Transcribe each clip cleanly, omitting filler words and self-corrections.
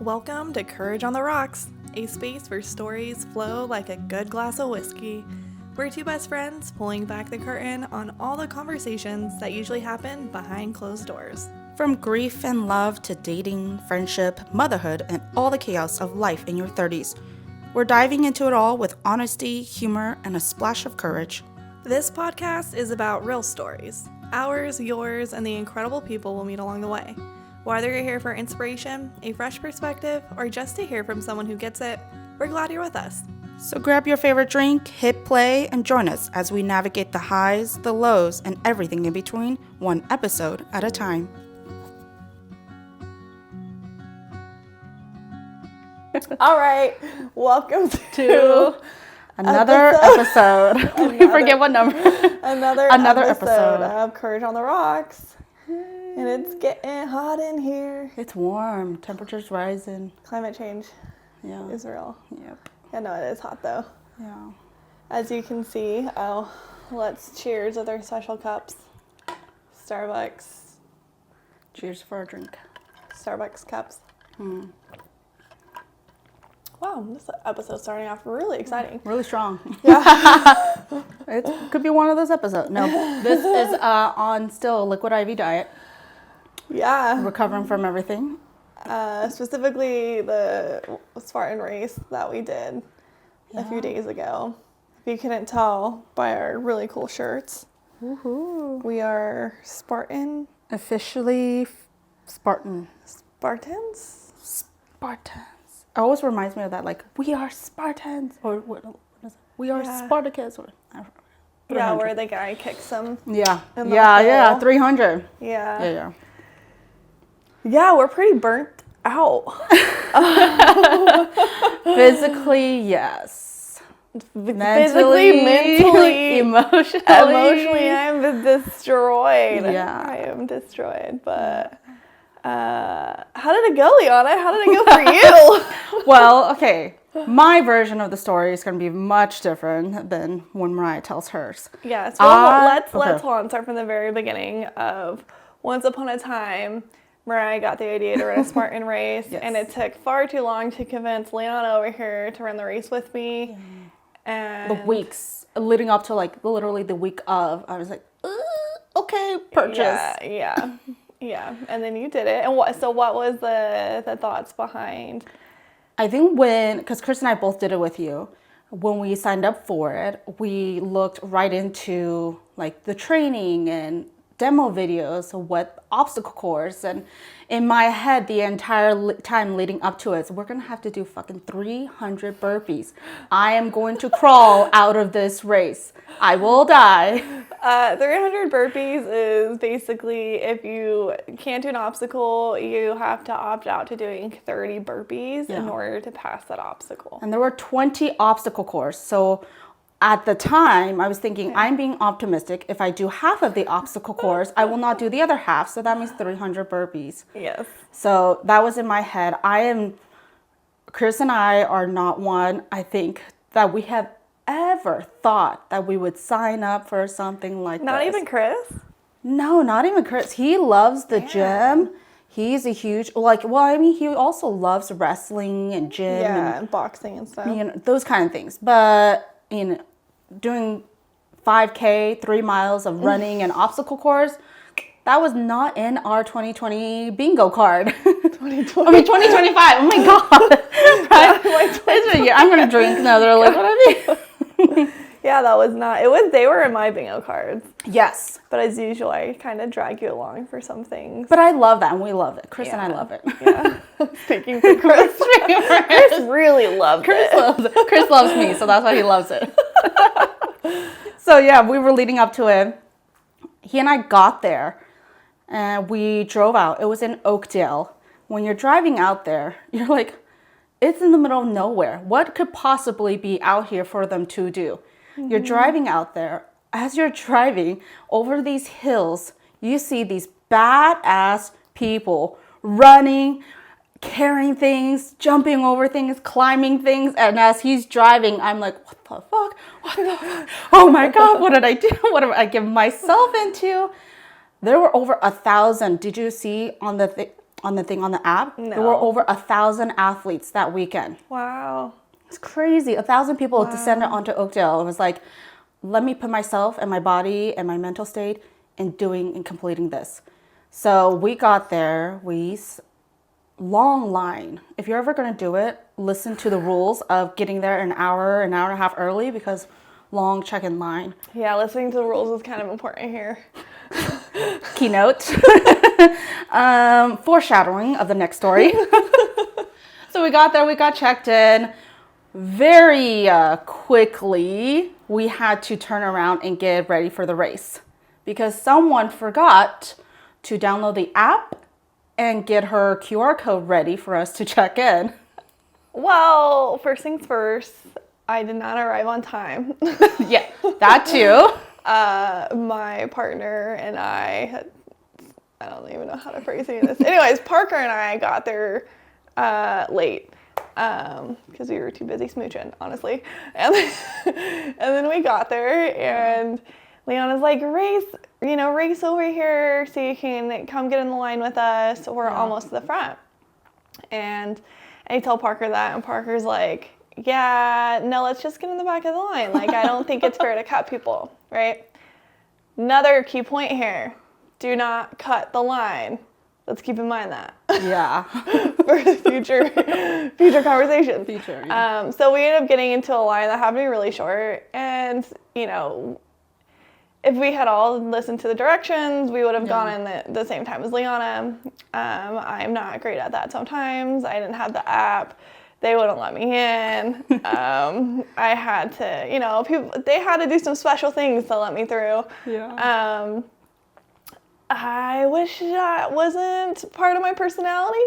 Welcome to Courage on the Rocks, a space where stories flow like a good glass of whiskey. We're two best friends pulling back the curtain on all the conversations that usually happen behind closed doors. From grief and love to dating, friendship, motherhood, and all the chaos of life in your 30s. We're diving into it all with honesty, humor, and a splash of courage. This podcast is about real stories, ours, yours, and the incredible people we'll meet along the way. Whether you're here for inspiration, a fresh perspective, or just to hear from someone who gets it, we're glad you're with us. So grab your favorite drink, hit play, and join us as we navigate the highs, the lows, and everything in between, one episode at a time. All right, welcome to another episode. We forget what number. Another episode of Courage on the Rocks. And it's getting hot in here. It's warm. Temperature's rising. Climate change is real. Yep. Yeah, no, it is hot though. Yeah. As you can see, let's cheers with our special cups. Starbucks. Cheers for a drink. Starbucks cups. Wow, this episode's starting off really exciting. Really strong. Yeah. It could be one of those episodes. No, this is on still liquid IV diet. Yeah. Recovering from everything. Specifically the Spartan Race that we did a few days ago. If you couldn't tell by our really cool shirts, we are Spartan. Officially Spartan. Spartans? Spartans. It always reminds me of that, like, we are Spartans. Or what is it? We are Spartacus. Or, yeah, where the guy kicks them. Yeah. Yeah, 300. Yeah. Yeah, we're pretty burnt out. Physically, yes. Physically, mentally, emotionally, I'm destroyed. Yeah. I am destroyed. But how did it go, Liana? How did it go for you? Well, okay. My version of the story is going to be much different than when Mariah tells hers. Yes. Well, let's hold on. Start from the very beginning of once upon a time. Mariah got the idea to run a Spartan race, and it took far too long to convince Liana over here to run the race with me. And the weeks leading up to, like, literally the week of, I was like, okay, purchase. Yeah. And then you did it. And what was the thoughts behind? I think because Chris and I both did it with you, when we signed up for it, we looked right into, like, the training and demo videos of what obstacle course, and in my head the entire time leading up to it, we're gonna have to do fucking 300 burpees. I am going to crawl out of this race. I will die. 300 burpees is basically, if you can't do an obstacle, you have to opt out to doing 30 burpees in order to pass that obstacle. And there were 20 obstacle course, so at the time, I was thinking, I'm being optimistic. If I do half of the obstacle course, I will not do the other half. So that means 300 burpees. Yes. So that was in my head. Chris and I are not one, I think, that we have ever thought that we would sign up for something like Not this. even Chris? No, not even Chris. He loves the gym. He's a huge, he also loves wrestling and gym. Yeah, and boxing and stuff. You know, those kind of things. But, doing 5K, 3 miles of running and obstacle course, that was not in our 2020 bingo card. 2020. I mean, 2025. Oh my God. Right? I'm going to drink another, what I mean. Yeah, that was not, they were in my bingo cards. Yes. But as usual, I kind of drag you along for some things. But I love that, and we love it. Chris and I love it. Yeah. Speaking for Chris. Chris really loves it. Chris loves me, so that's why he loves it. So yeah, we were leading up to it. He and I got there, and we drove out. It was in Oakdale. When you're driving out there, you're like, it's in the middle of nowhere. What could possibly be out here for them to do? Mm-hmm. You're driving out there. As you're driving over these hills, you see these badass people running, carrying things, jumping over things, climbing things. And as he's driving, I'm like, what the fuck? Oh my God, what did I do? What did I get myself into? There were over 1,000. Did you see on the on the app. No. There were over 1,000 athletes that weekend. Wow. It's crazy. 1,000 people descended onto Oakdale. It was like, let me put myself and my body and my mental state in doing and completing this. So we got there. Long line. If you're ever going to do it, listen to the rules of getting there an hour and a half early, because long check-in line. Yeah, listening to the rules is kind of important here. Keynote. Foreshadowing of the next story. So we got there, we got checked in. Very quickly, we had to turn around and get ready for the race because someone forgot to download the app and get her QR code ready for us to check in. Well, first things first, I did not arrive on time. Yeah, that too. My partner and I don't even know how to phrase this. Anyways, Parker and I got there late because we were too busy smooching, honestly. And then we got there, and Leanna's like, race over here so you can come get in the line with us. We're almost to the front. And I tell Parker that, and Parker's like, yeah, no, let's just get in the back of the line. Like, I don't think it's fair to cut people, right? Another key point here, do not cut the line. Let's keep in mind that. Yeah. For the future conversations. Yeah. So we ended up getting into a line that happened to be really short, and, if we had all listened to the directions, we would have gone in the same time as Liana. I'm not great at that sometimes. I didn't have the app. They wouldn't let me in. I had to, they had to do some special things to let me through. Yeah. I wish that wasn't part of my personality.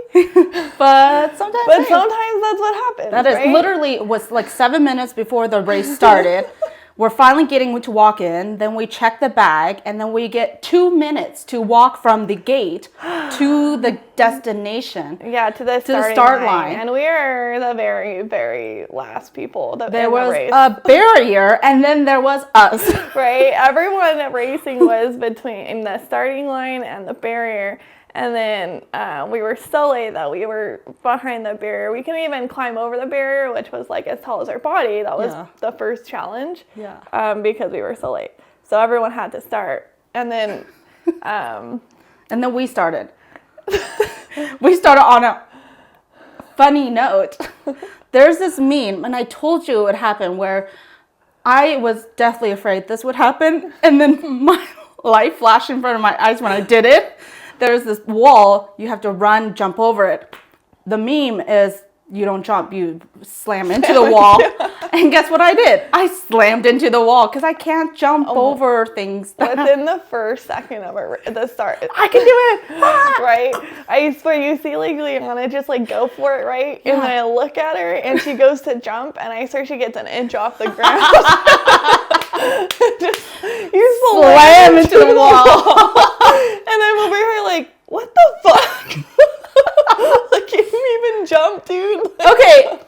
But sometimes that's what happens. That is right? literally was like 7 minutes before the race started. We're finally getting to walk in, then we check the bag, and then we get 2 minutes to walk from the gate to the destination. Yeah, to the start line. And we are the very, very last people. There was a barrier, and then there was us. Right? Everyone racing was between the starting line and the barrier. And then we were so late that we were behind the barrier. We couldn't even climb over the barrier, which was like as tall as our body. That was the first challenge. Yeah. Because we were so late. So everyone had to start. And then we started. We started on a funny note. There's this meme, and I told you it would happen, where I was deathly afraid this would happen, and then my life flashed in front of my eyes when I did it. There's this wall, you have to run, jump over it. The meme is you don't jump, you slam into the wall. And guess what I did? I slammed into the wall because I can't jump over things. Within the first second of the start. I can do it. Right? I swear, you see like Liana just like go for it, right? Yeah. And then I look at her and she goes to jump, and I swear she gets an inch off the ground. You slam into the wall. And I'm over here like, what the fuck? Like, you didn't even jump, dude. Okay,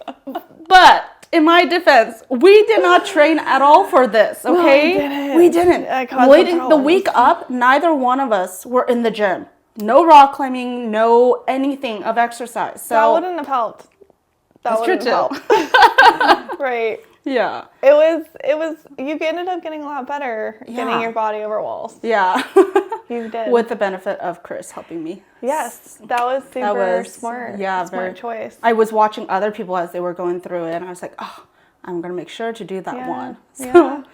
but in my defense, we did not train at all for this, okay? No, we didn't. The week up, neither one of us were in the gym. No rock climbing, no anything of exercise. So that wouldn't have helped. That's true too. Right. Yeah. It was, you ended up getting a lot better getting your body over walls. Yeah. You did. With the benefit of Chris helping me. Yes. That was smart. Yeah. Smart choice. I was watching other people as they were going through it, and I was like, oh, I'm going to make sure to do that one. So,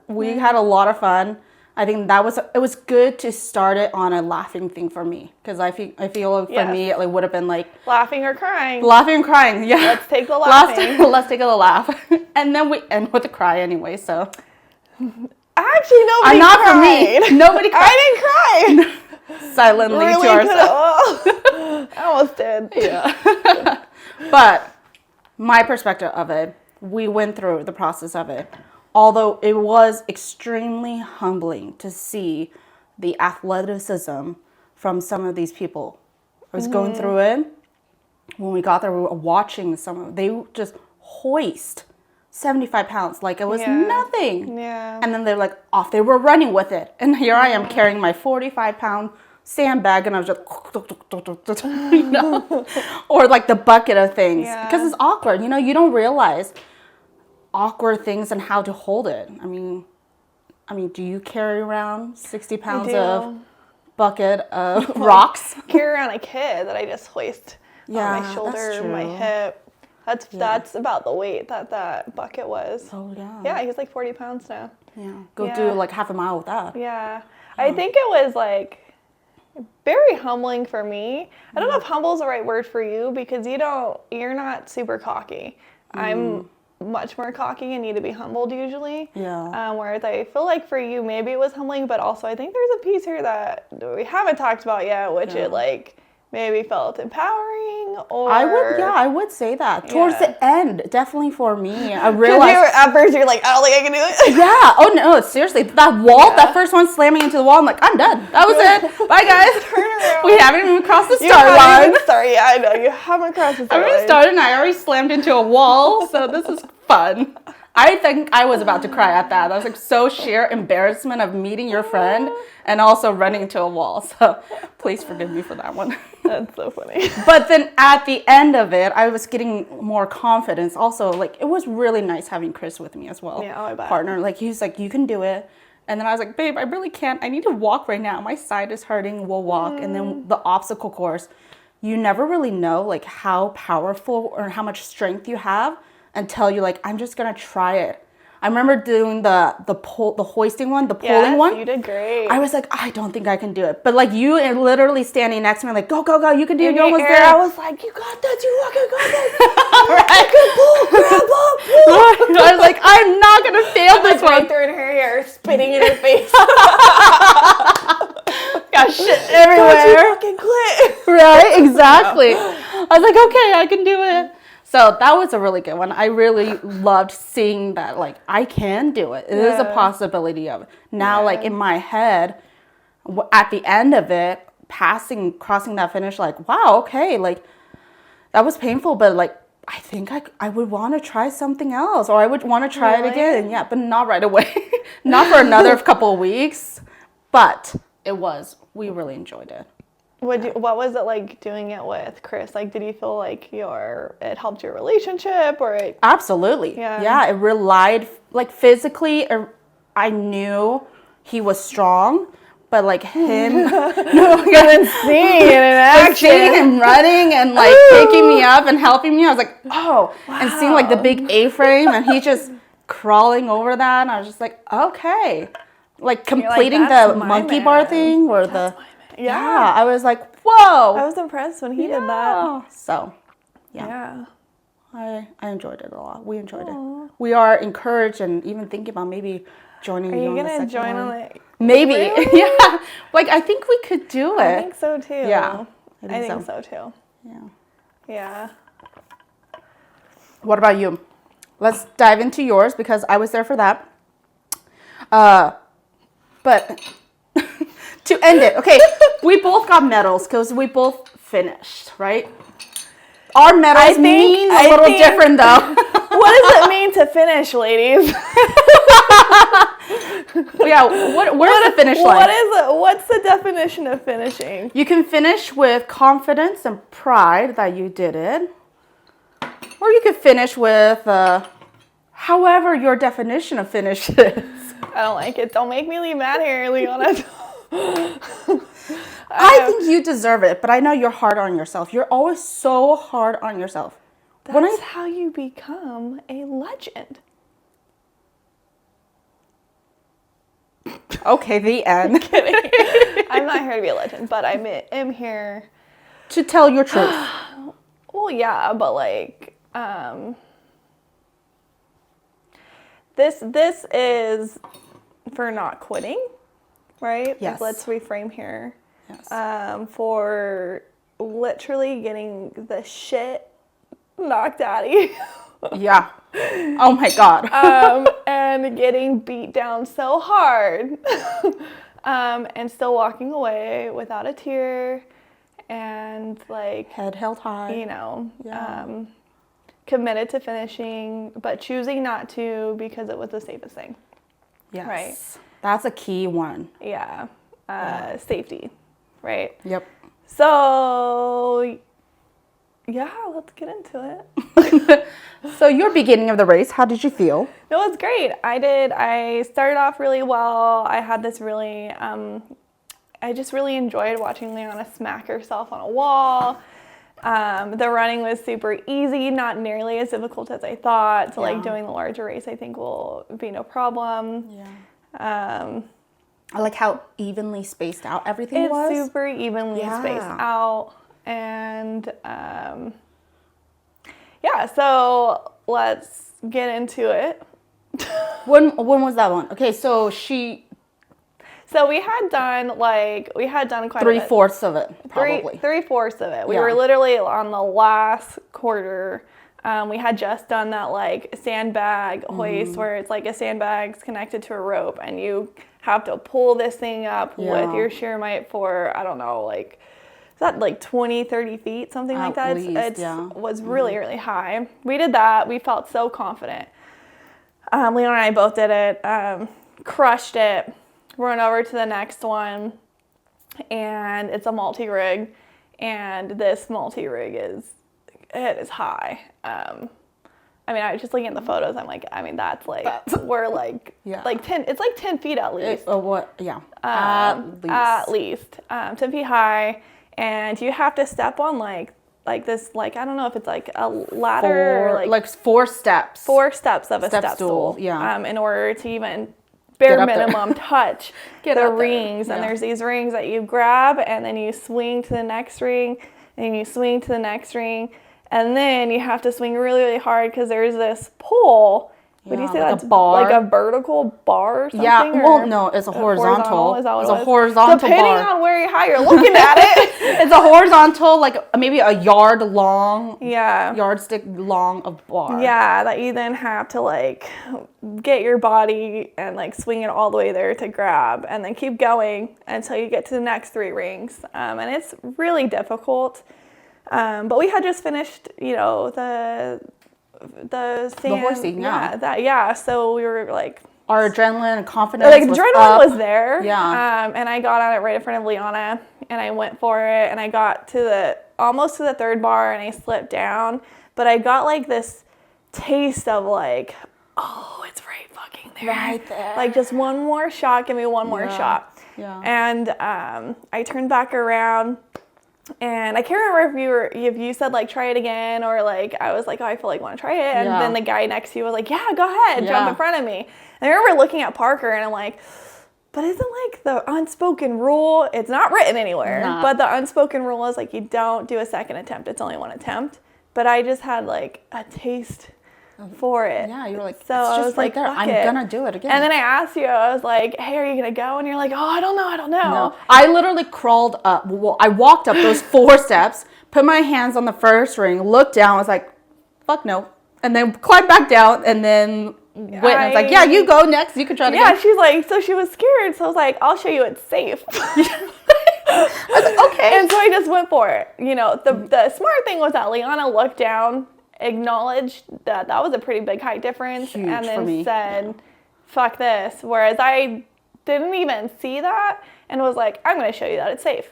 we had a lot of fun. I think it was good to start it on a laughing thing for me, because I feel like for me it would have been like laughing or crying. Laughing and crying, yeah. Let's take the laughing. Let's take a laugh, and then we end with a cry anyway. So actually, nobody not cried. For me. Nobody cried. I didn't cry. Silently really to ourselves. I almost did. Yeah. But my perspective of it, we went through the process of it. Although it was extremely humbling to see the athleticism from some of these people. I was going through it. When we got there, we were watching they just hoist 75 pounds like it was nothing. Yeah. And then they're like off. They were running with it. And here I am carrying my 45-pound sandbag and I was just, you know, or like the bucket of things because it's awkward. You know, you don't realize awkward things and how to hold it. I mean, do you carry around 60 pounds of bucket of rocks? I carry around a kid that I just hoist on my shoulder, my hip. That's about the weight that bucket was. Oh, yeah. Yeah, he's like 40 pounds now. Yeah. Go do like half a mile with that. Yeah. I think it was like very humbling for me. I don't know if humble is the right word for you because you're not super cocky. I'm much more cocky and need to be humbled usually. Yeah. Whereas I feel like for you, maybe it was humbling, but also I think there's a piece here that we haven't talked about yet, which it like maybe felt empowering or... I would say that. Towards the end, definitely for me, I realized... At first you're like, I don't think I can do it. Yeah. Oh, no, seriously. That wall, that first one slamming into the wall, I'm like, I'm done. That was it. Bye, guys. Turn around. We haven't even crossed the start line. Sorry, yeah, I know. You haven't crossed the start line. I haven't started and I already slammed into a wall, so this is fun. I think I was about to cry at that. I was like so sheer embarrassment of meeting your friend and also running into a wall. So please forgive me for that one. That's so funny. But then at the end of it, I was getting more confidence. Also, like it was really nice having Chris with me as well. Yeah, I bet. Partner. Like he was like, you can do it. And then I was like, babe, I really can't. I need to walk right now. My side is hurting. We'll walk. And then the obstacle course, you never really know like how powerful or how much strength you have until you're like, I'm just gonna try it. I remember doing the hoisting one, the pulling one. You did great. I was like, I don't think I can do it. But like you are literally standing next to me like, go, go, go, you can do it. You're almost there. I was like, you got this, you fucking got this. Right. I was like, I'm not gonna fail this one. Right through in her hair, spitting in her face. Got shit everywhere. You fucking quit. Right, exactly. I was like, okay, I can do it. So that was a really good one. I really loved seeing that, like, I can do it. It is a possibility of it. Now, like, in my head, at the end of it, crossing that finish, like, wow, okay, like, that was painful, but, like, I think I would want to try something else, or I would want to try it again. Yeah, but not right away. Not for another couple of weeks. But we really enjoyed it. What was it like doing it with Chris? Like, did you feel like it helped your relationship or it? Absolutely. Yeah, it relied, like physically, I knew he was strong, but like him, seeing it in action. Seeing him running and like picking me up and helping me, I was like, oh, and seeing like the big A-frame and he just crawling over that, and I was just like, okay. Like completing the monkey bar thing or yeah, I was like, whoa. I was impressed when he did that. So, yeah. I enjoyed it a lot. We enjoyed it. We are encouraged and even thinking about maybe joining you on the second one. Are you going to join on it? Maybe. Really? Yeah. Like, I think we could do it. I think so, too. Yeah. I think so, too. Yeah. Yeah. What about you? Let's dive into yours because I was there for that. But... to end it, okay, we both got medals because we both finished, right? Our medals mean a little different, though. What does it mean to finish, ladies? Yeah, where's the finish line? What's the definition of finishing? You can finish with confidence and pride that you did it. Or you could finish with however your definition of finish is. I don't like it. Don't make me leave mad here, Leona. I think you deserve it, but I know you're hard on yourself. You're always so hard on yourself. That's how you become a legend. Okay, the end. I'm kidding. I'm not here to be a legend, but I am here to tell your truth. Well, yeah, but like, this is for not quitting. Right? Yes. Like, let's reframe here. Yes. For literally getting the shit knocked out of you. Yeah. Oh my God. And getting beat down so hard. And still walking away without a tear. And like... head held high. You know. Yeah. Committed to finishing, but choosing not to because it was the safest thing. Yes. Right? That's a key one. Yeah. Safety. right? Yep. So, yeah, let's get into it. So your beginning of the race, how did you feel? It was great. I started off really well. I had this really, I just really enjoyed watching Leona smack herself on a wall. The running was super easy, not nearly as difficult as I thought. So like doing the larger race, I think will be no problem. Yeah. I like how evenly spaced out everything was. It's super evenly spaced out. And yeah, so let's get into it. When was that one? Okay, so we had done quite 3/4 of it, probably. 3/4 of it. We were literally on the last quarter. We had just done that like sandbag hoist where it's like a sandbag's connected to a rope and you have to pull this thing up with your sheer might for, I don't know, like, is that like 20, 30 feet, something like that? It was really, really high. We did that. We felt so confident. Leon and I both did it, crushed it, run over to the next one, and it's a multi-rig, and this multi-rig is high. I mean, I was just looking at the photos. I'm like, I mean, we're like, like 10. It's like 10 feet at least. What? Yeah. At least 10 feet high, and you have to step on like this, like I don't know if it's like a ladder, or like 4 steps. 4 steps of a step stool. Yeah. In order to even bare minimum touch the rings, and there's these rings that you grab, and then you swing to the next ring, and you swing to the next ring. And then you have to swing really, really hard because there's this pole. Would you say like that's a bar? Like a vertical bar or something? Yeah, well, no, it's a horizontal. Is that what it's it was? a horizontal Depending bar. on how you're looking at it. It's a horizontal, like maybe a yard long, yardstick long of bar. Yeah, that you then have to like get your body and like swing it all the way there to grab, and then keep going until you get to the next 3 rings. And it's really difficult. But we had just finished, the horsing, so we were like, our adrenaline and confidence was there. Yeah. And I got on it right in front of Leona, and I went for it, and I got almost to the 3rd bar, and I slipped down, but I got like this taste of like, oh, it's right fucking there. Right there. Like just one more shot, give me one more shot. Yeah. And I turned back around. And I can't remember if you said like try it again, or like I was like, oh, I feel like I want to try it, and then the guy next to you was like, yeah, go ahead, jump in front of me. And I remember looking at Parker and I'm like, but isn't like the unspoken rule? It's not written anywhere, but the unspoken rule is like you don't do a second attempt. It's only one attempt. But I just had like a taste for it. Yeah, you were like, so I was like, there. I'm gonna do it again. And then I asked you, I was like, hey, are you gonna go? And you're like, oh, I don't know. No. I literally crawled up. Well, I walked up those 4 steps, put my hands on the first ring, looked down, was like, fuck no. And then climbed back down, and then went and I was like, yeah, you go next. You can try it again. Yeah, she's like, so she was scared. So I was like, I'll show you it's safe. I was like, okay. And so I just went for it. The smart thing was that Leona looked down, acknowledged that was a pretty big height difference, huge, and then said, fuck this. Whereas I didn't even see that and was like, I'm going to show you that it's safe.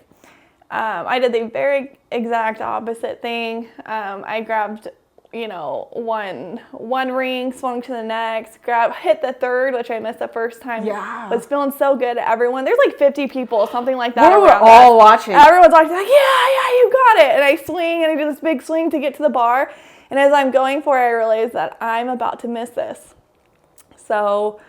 I did the very exact opposite thing. I grabbed, one ring, swung to the next, hit the 3rd, which I missed the first time. Yeah. Was feeling so good. Everyone, there's like 50 people, something like that. We were all watching. Everyone's watching, like, yeah, you got it. And I swing, and I do this big swing to get to the bar. And as I'm going for it, I realize that I'm about to miss this. So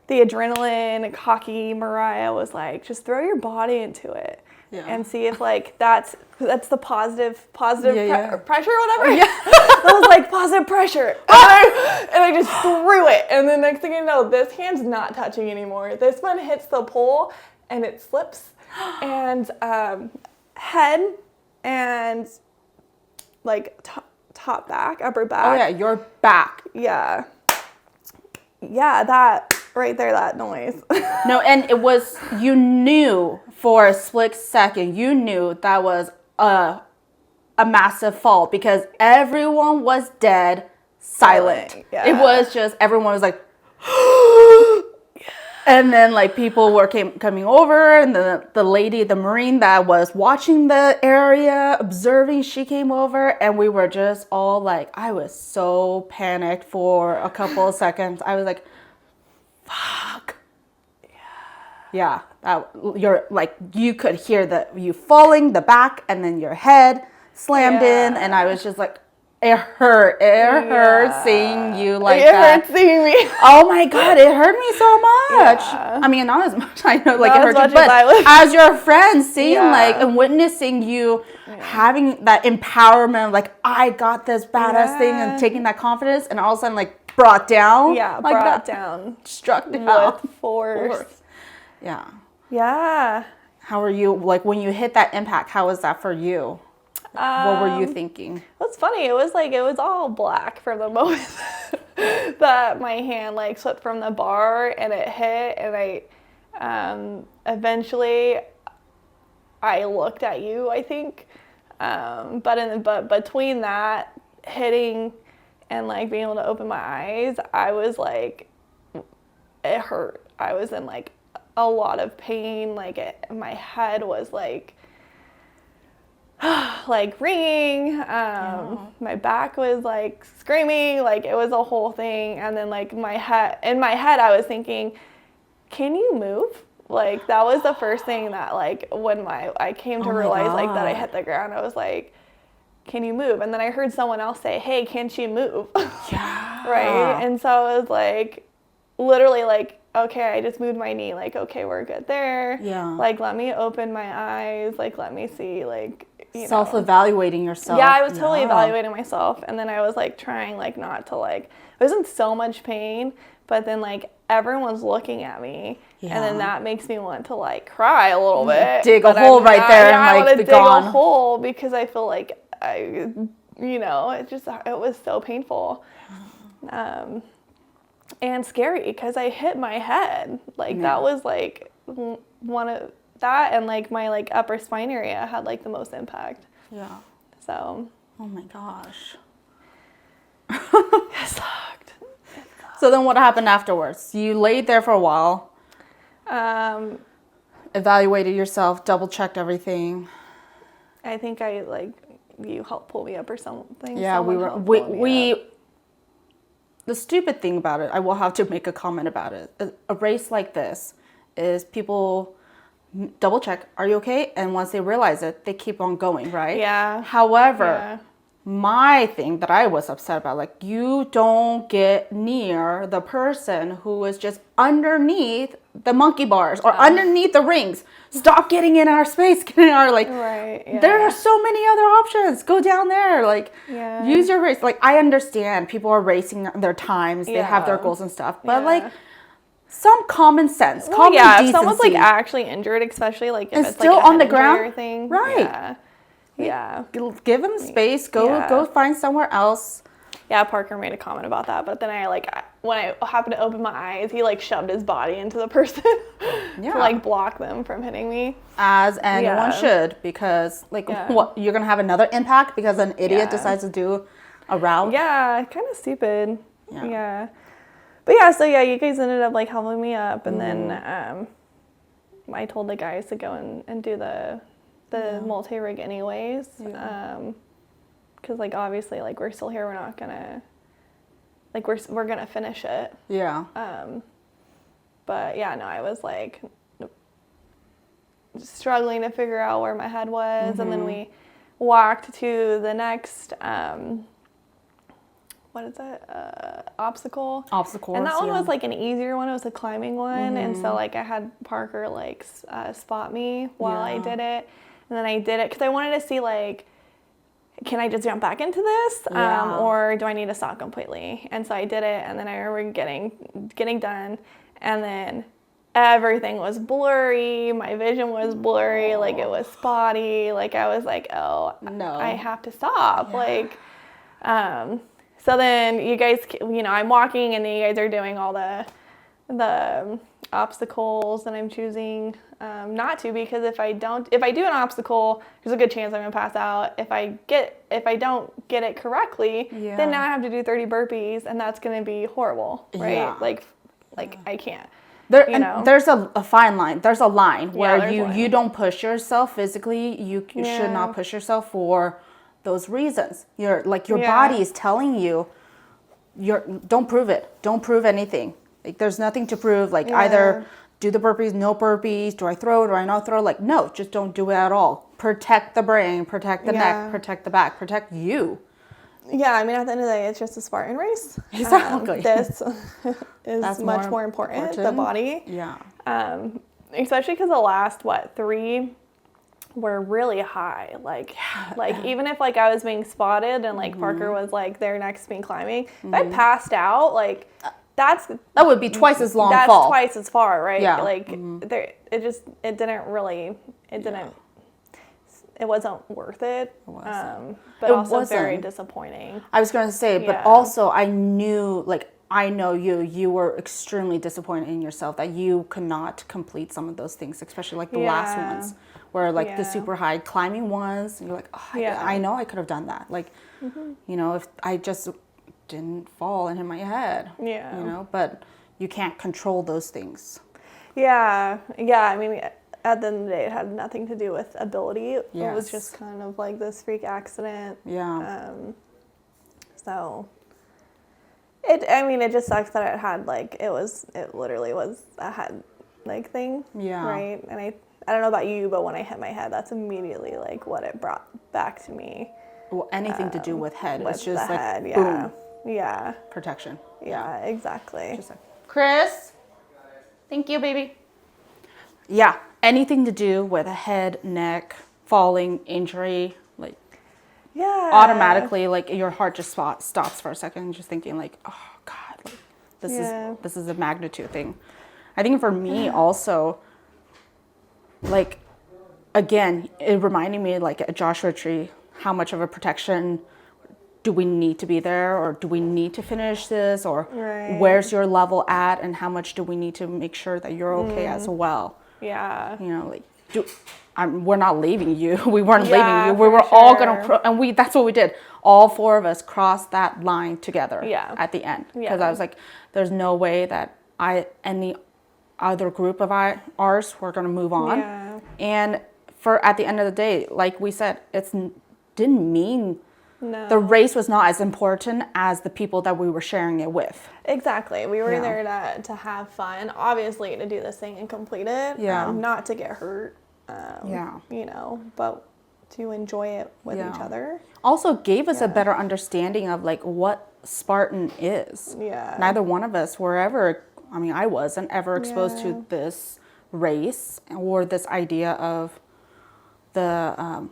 the adrenaline, cocky Mariah was like, just throw your body into it and see if like that's the positive pressure or whatever. Yeah. I was like, positive pressure. And I just threw it. And the next thing you know, this hand's not touching anymore. This one hits the pole and it slips. And head and like top back, upper back. Oh yeah, your back. Yeah, that right there, that noise. No, and it was, you knew for a split second, you knew that was a massive fall because everyone was dead silent. Yeah. It was just, everyone was like, And then like people were coming over, and the lady, the Marine that was watching the area, observing, she came over, and we were just all like, I was so panicked for a couple of seconds. I was like, fuck. Yeah. You're like, you could hear you falling, the back, and then your head slammed in, and I was just like, it hurt. It hurt seeing you like that. It hurt seeing me. Oh my God, it hurt me so much. Yeah. I mean, not as much. I know, like, not it hurt you, but as your friend, seeing like and witnessing you having that empowerment, like, I got this badass thing, and taking that confidence, and all of a sudden, like, brought down. Yeah, like brought down. Struck down. With force. Yeah. Yeah. How are you, like, when you hit that impact, how was that for you? What were you thinking? What's funny, it was all black for the moment that my hand like slipped from the bar and it hit, and I eventually I looked at you, I think, but between that hitting and like being able to open my eyes, I was like, it hurt. I was in like a lot of pain. Like my head was like ringing. My back was like screaming. Like it was a whole thing. And then like in my head, I was thinking, can you move? Like that was the first thing that like when I came to realize like that I hit the ground, I was like, can you move? And then I heard someone else say, hey, can't you move? Yeah. Right. And so I was like, literally like, okay, I just moved my knee. Like, okay, we're good there. Yeah. Like, let me open my eyes. Like, let me see, like, self-evaluating yourself. Yeah, I was totally evaluating myself. And then I was like trying like not to like, I was in so much pain, but then like everyone's looking at me. Yeah. And then that makes me want to like cry a little bit. Dig a hole right there and like be gone. I want to dig a hole because I feel like it was so painful. And scary because I hit my head. Like that was like one of that, and like my like upper spine area had like the most impact. Yeah. So. Oh my gosh. It sucked. So then what happened afterwards? You laid there for a while. Evaluated yourself, double checked everything. I think you helped pull me up or something. Yeah, we the stupid thing about it, I will have to make a comment about it. A race like this is people double check, are you okay? And once they realize it, they keep on going, right? Yeah. However, my thing that I was upset about, like, you don't get near the person who is just underneath the monkey bars or underneath the rings. Stop getting in our space, getting in our, like, there are so many other options. Go down there, like, use your race. Like, I understand people are racing their times, they have their goals and stuff, but like, some common sense, common decency. If someone's like actually injured, especially like if and it's still like on the ground, thing, right? Yeah. Give them space. Go find somewhere else. Yeah, Parker made a comment about that, but then when I happened to open my eyes, he like shoved his body into the person to like block them from hitting me. As anyone should, because like what, you're gonna have another impact because an idiot decides to do a route. Yeah, kind of stupid. Yeah. But yeah, so you guys ended up like helping me up, and then I told the guys to go and do the multi-rig anyways, because like obviously like we're still here, we're not gonna like we're gonna finish it. Yeah. But yeah, no, I was like struggling to figure out where my head was, and then we walked to the next what is that? Obstacle. And that one was like an easier one. It was a climbing one. And so like I had Parker like spot me while I did it. And then I did it because I wanted to see like, can I just jump back into this? Or do I need to stop completely? And so I did it. And then I remember getting done. And then everything was blurry. My vision was blurry. Like it was spotty. Like I was like, oh, no, I have to stop. Like, so then you guys, I'm walking and then you guys are doing all the obstacles, and I'm choosing not to, because if I do an obstacle, there's a good chance I'm gonna pass out. If I don't get it correctly, then now I have to do 30 burpees, and that's gonna be horrible, right? Like I can't. There's a fine line. There's a line where you line. don't push yourself physically. You should not push yourself for those reasons. Your body is telling you, don't prove it. Don't prove anything. Like there's nothing to prove. Like either do the burpees, no burpees. Do I throw? Do I not throw? Like no, just don't do it at all. Protect the brain. Protect the neck. Protect the back. Protect you. Yeah, I mean, at the end of the day, it's just a Spartan race. Exactly. This is much more important, the body. Yeah. Especially because the last, 3 were really high. Like even if, like, I was being spotted and, like, Parker was, like, there next to me climbing, if I passed out, like, that would be twice as long That's fall. twice as far, right? Yeah. Like, it wasn't worth it. It wasn't. But also very disappointing. I was going to say, but also I knew, like, I know you were extremely disappointed in yourself that you could not complete some of those things, especially like the last ones where like the super high climbing ones. And you're like, oh, I know I could have done that. Like, you know, if I just didn't fall and hit my head, you know, but you can't control those things. Yeah. I mean, at the end of the day, it had nothing to do with ability. It was just kind of like this freak accident. Yeah. So it just sucks that it had like, it literally was a head like thing. Yeah. Right. And I don't know about you, but when I hit my head, that's immediately like what it brought back to me. Well, anything to do with head. It's just like, head, boom. Yeah. Protection. Yeah, exactly. Just like, Chris, thank you, baby. Yeah. Anything to do with a head, neck, falling, injury, like automatically, like your heart just stops for a second, just thinking like, oh God, like this is a magnitude thing. I think for me also, like, again, it reminded me like a Joshua Tree, how much of a protection do we need to be there, or do we need to finish this, or where's your level at, and how much do we need to make sure that you're okay as well. Yeah. You know, like, we're not leaving you. We weren't leaving you. We were all going to, and that's what we did. All 4 of us crossed that line together at the end. Because I was like, there's no way that any other group of ours were going to move on. Yeah. And at the end of the day, like we said, didn't mean the race was not as important as the people that we were sharing it with. Exactly. We were there to have fun, obviously to do this thing and complete it, not to get hurt, you know, but to enjoy it with each other. Also gave us a better understanding of like what Spartan is. Yeah. Neither one of us were ever, I wasn't ever exposed to this race or this idea of there's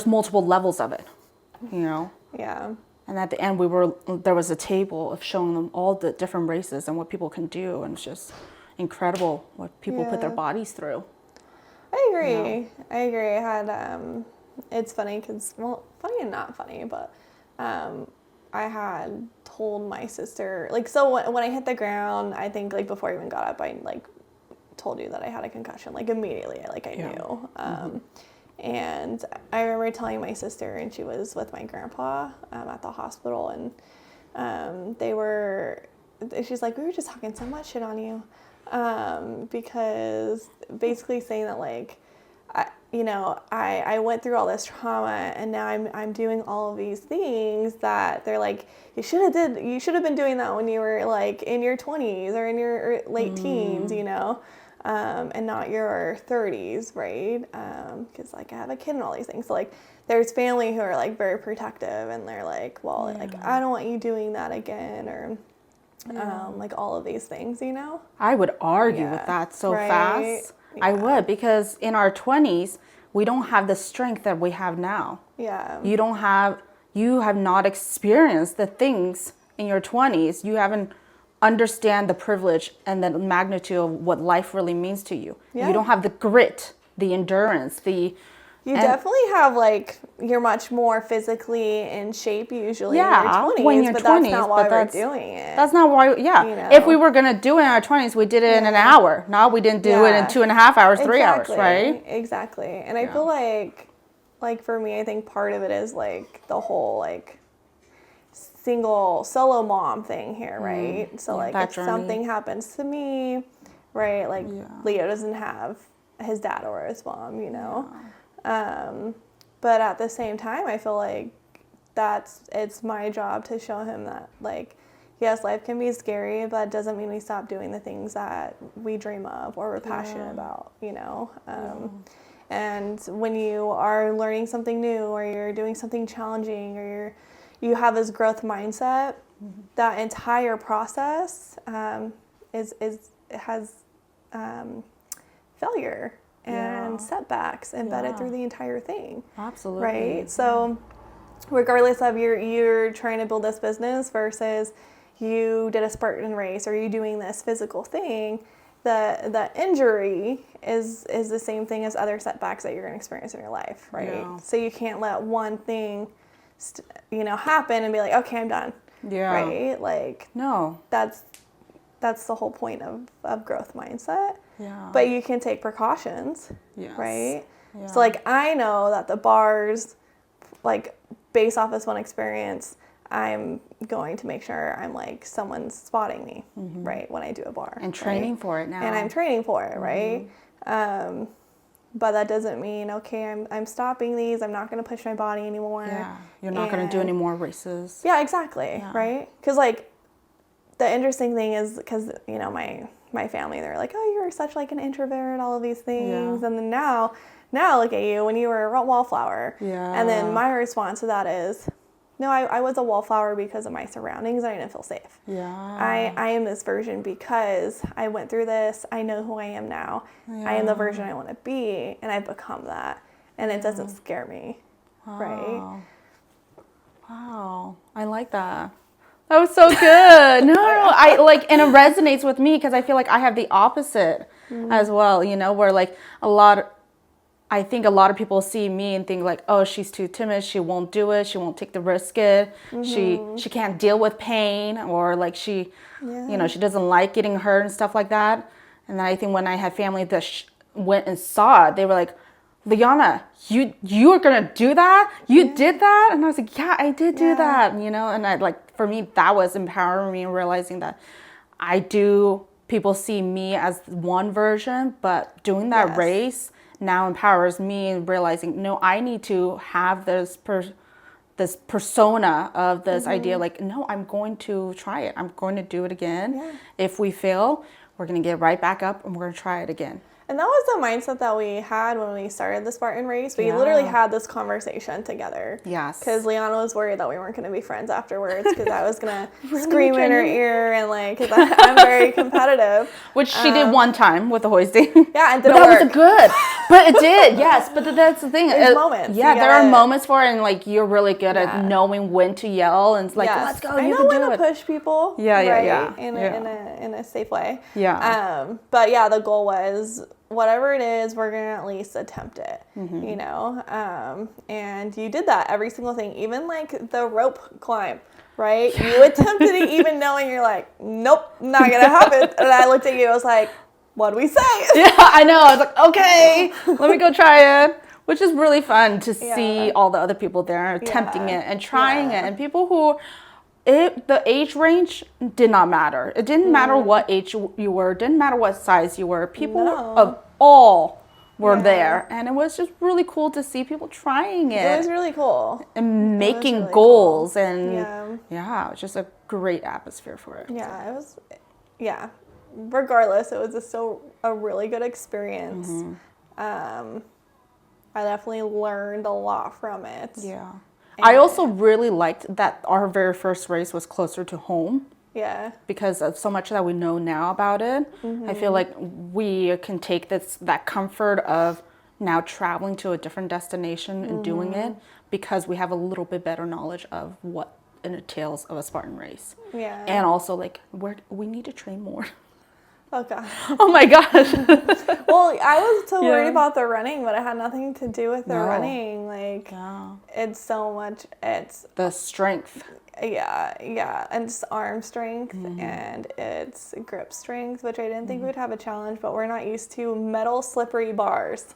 multiple levels of it. You know? Yeah. And at the end, there was a table of showing them all the different races and what people can do. And it's just incredible what people put their bodies through. I agree. You know? I agree. I had, it's funny because, well, funny and not funny, but I had told my sister, like, so when I hit the ground, I think, like, before I even got up, I, like, told you that I had a concussion, like, immediately. Like, I knew. And I remember telling my sister, and she was with my grandpa at the hospital, and she's like, we were just talking so much shit on you, because basically saying that, like, I went through all this trauma, and now I'm doing all of these things that they're like, you should have been doing that when you were like in your 20s or in your late teens, you know. And not your 30s, right? Because, like, I have a kid and all these things. So, like, there's family who are, like, very protective, and they're like, well, like, I don't want you doing that again, or, like, all of these things, you know? I would argue with that so fast. Yeah. I would, because in our 20s, we don't have the strength that we have now. Yeah. You have not experienced the things in your 20s. You haven't understand the privilege and the magnitude of what life really means to you. Yeah. You don't have the grit, the endurance, You definitely have, like, you're much more physically in shape usually in your 20s, but that's not why we're doing it. That's not why, you know? If we were going to do it in our 20s, we did it in an hour. Now we didn't do it in 2.5 hours, 3 hours, right? Exactly. And I feel like for me, I think part of it is, like, the whole, like, single solo mom thing here, right? So like if journey. something happens to me, right, like Leo doesn't have his dad or his mom, you know. But at the same time, I feel like it's my job to show him that, like, yes, life can be scary, but it doesn't mean we stop doing the things that we dream of or we're passionate about, you know. And when you are learning something new, or you're doing something challenging, or you have this growth mindset, that entire process has failure and setbacks embedded through the entire thing. Absolutely. Right? So regardless of you're trying to build this business versus you did a Spartan race, or you doing this physical thing, the injury is the same thing as other setbacks that you're going to experience in your life, right? Yeah. So you can't let one thing happen and be like, okay, I'm done. Yeah. Right? Like, no. That's the whole point of growth mindset. Yeah. But you can take precautions. Yes. Right? Yeah. So like, I know that the bars, like, based off this one experience, I'm going to make sure I'm like, someone's spotting me, right, when I do a bar. And training for it now. And I'm training for it, right? But that doesn't mean, okay, I'm stopping these. I'm not going to push my body anymore. Yeah, you're not going to do any more races. Yeah, exactly, right? Because, like, the interesting thing is, because, my family, they're like, oh, you're such, like, an introvert, all of these things. Yeah. And then now look at you when you were a wallflower. Yeah. And then my response to that is, no, I was a wallflower because of my surroundings, and I didn't feel safe. Yeah. I am this version because I went through this. I know who I am now. Yeah. I am the version I want to be, and I've become that. And it doesn't scare me. Wow. Right? Wow. I like that. That was so good. No, I like, and it resonates with me because I feel like I have the opposite as well, where like I think a lot of people see me and think like, oh, she's too timid. She won't do it. She won't take the risk. She can't deal with pain, or like she doesn't like getting hurt and stuff like that. And then I think when I had family that went and saw it, they were like, Liana, you are going to do that? You did that? And I was like, yeah, I did do that, And I like, for me, that was empowering me, and realizing that people see me as one version, but doing that race now empowers me, realizing, no, I need to have this persona of this idea, like, no, I'm going to try it. I'm going to do it again. Yeah. If we fail, we're going to get right back up and we're going to try it again. And that was the mindset that we had when we started the Spartan Race. We literally had this conversation together. Yes. Because Liana was worried that we weren't going to be friends afterwards, because I was going to scream in her ear, and like, because I'm very competitive. Which she did one time with the hoisting. Yeah, and but that was good. But it did, yes. But that's the thing. There's moments. Yeah, there are moments for it, and like, you're really good at knowing when to yell, and it's like, let's go. I know when to push people. Yeah. In a safe way. Yeah. But yeah, the goal was, whatever it is, we're going to at least attempt it, and you did that, every single thing, even like the rope climb, right? You attempted it even knowing you're like, nope, not going to happen. And I looked at you, I was like, what do we say? Yeah, I know. I was like, okay, let me go try it, which is really fun to see all the other people there attempting it and trying it, and people who... the age range did not matter. It didn't matter what age you were. It didn't matter what size you were. People of all were there. And it was just really cool to see people trying it. It was really cool. And making goals. Cool. And it was just a great atmosphere for it. Yeah, it was, regardless, it was a really good experience. I definitely learned a lot from it. Yeah. I also really liked that our very first race was closer to home. Yeah. Because of so much that we know now about it. I feel like we can take that comfort of now traveling to a different destination and doing it, because we have a little bit better knowledge of what it entails of a Spartan race. Yeah. And also, like, we need to train more. Oh, God. Oh, my gosh. Well, I was so worried about the running, but it had nothing to do with the running. Like, it's so much, it's... the strength. Yeah. And it's arm strength, and it's grip strength, which I didn't think we would have a challenge, but we're not used to metal slippery bars.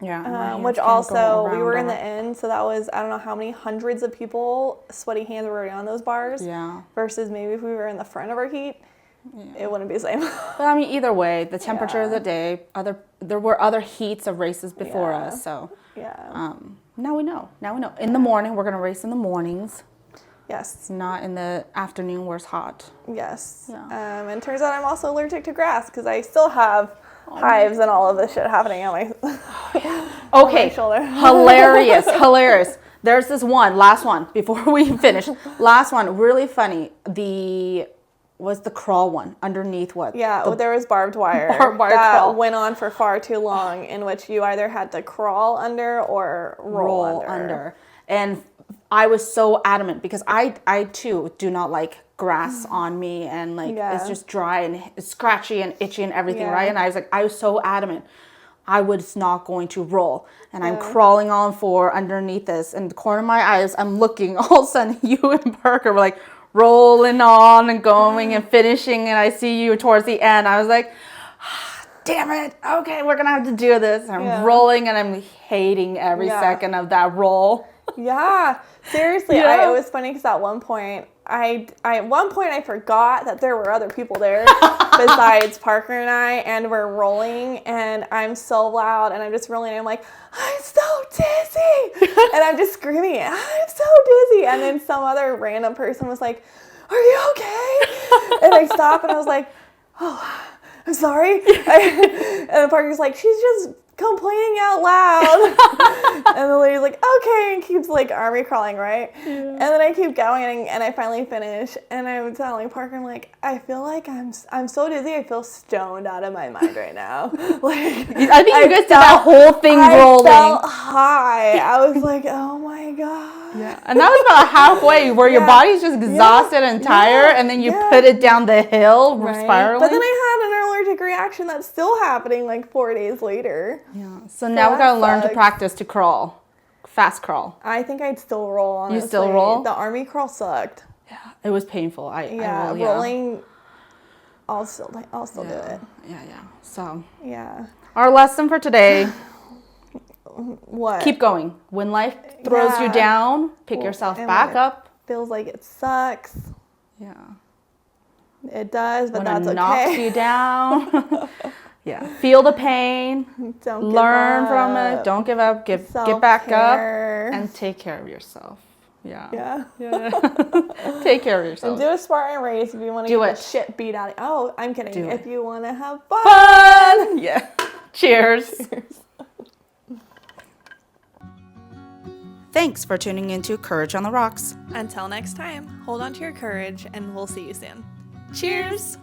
Yeah. Which also, we were in the inn, so that was, I don't know how many hundreds of people, sweaty hands were already on those bars. Yeah. Versus maybe if we were in the front of our heat, it wouldn't be the same. But I mean, either way, the temperature of the day, there were other heats of races before us, so. Yeah. Now we know. In the morning, we're going to race in the mornings. Yes. Not in the afternoon where it's hot. Yes. Yeah. And it turns out I'm also allergic to grass because I still have hives and all of this shit happening on my, on my shoulder. Hilarious. There's this last one, before we finish. Last one, really funny. Was the crawl one underneath what? Yeah, there was barbed wire. That went on for far too long, in which you either had to crawl under or roll under. And I was so adamant because I too do not like grass on me, and like it's just dry and it's scratchy and itchy and everything, right? And I was so adamant I was not going to roll, and I'm crawling on for underneath this, and the corner of my eyes I'm looking, all of a sudden you and Parker were like rolling on and going and finishing, and I see you towards the end. I was like, damn it, okay, we're gonna have to do this. I'm rolling and I'm hating every second of that roll. Yeah, seriously. It was funny because at one point I forgot that there were other people there besides Parker and I, and we're rolling, and I'm so loud, and I'm just rolling, and I'm like, I'm so dizzy, and I'm just screaming, I'm so dizzy, and then some other random person was like, are you okay? And I stopped, and I was like, oh, I'm sorry. And Parker's like, she's just complaining out loud. And the lady's like, okay, and keeps like army crawling, right? Yeah. And then I keep going, and I finally finish, and I'm telling Parker, I'm like, I feel like I'm so dizzy, I feel stoned out of my mind right now. Like, I think you guys did that whole thing rolling. I felt high. I was like, oh my God. Yeah. And that was about halfway where your body's just exhausted and tired, and then you put it down the hill, spiraling. But then I had an allergic reaction that's still happening like 4 days later. Yeah. So now we gotta learn to practice to crawl. Fast crawl. I think I'd still roll, honestly. You still roll? The army crawl sucked. Yeah. It was painful. Rolling, I'll still do it. Yeah. So. Yeah. Our lesson for today. What? Keep going. When life throws you down, pick yourself back up. Feels like it sucks. Yeah. It does, but when that's it okay. knocks you down. Yeah. Feel the pain. Learn from it. Don't give up. Get back up and take care of yourself. Yeah. Take care of yourself. And do a Spartan race if you want to get the shit beat out of you. Oh, I'm kidding. If you want to have fun. Yeah. Cheers. Thanks for tuning into Courage on the Rocks. Until next time, hold on to your courage, and we'll see you soon. Cheers!